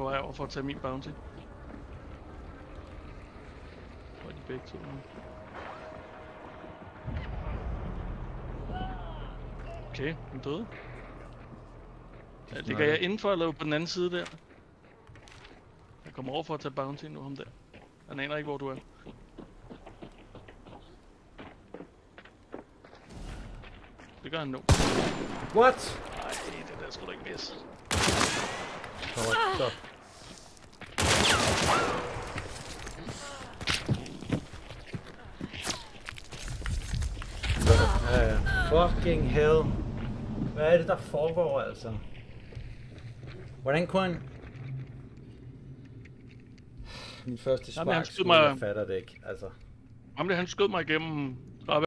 på vej over for at tage min bounty. Hvor er de begge to nu? Okay, den døde. Ja, ligger jeg indenfor eller på den anden side der? Jeg kommer over for at tage bounty nu, ham der. Han aner ikke, hvor du er. Det gør han nu. What? Nej, det der skulle du ikke misse. Stop. Fucking hell. Hvad er det, der foregår, altså? Hvordan kunne han... Min første spark, jeg fatter det ikke, altså. Ham der, han skød mig igennem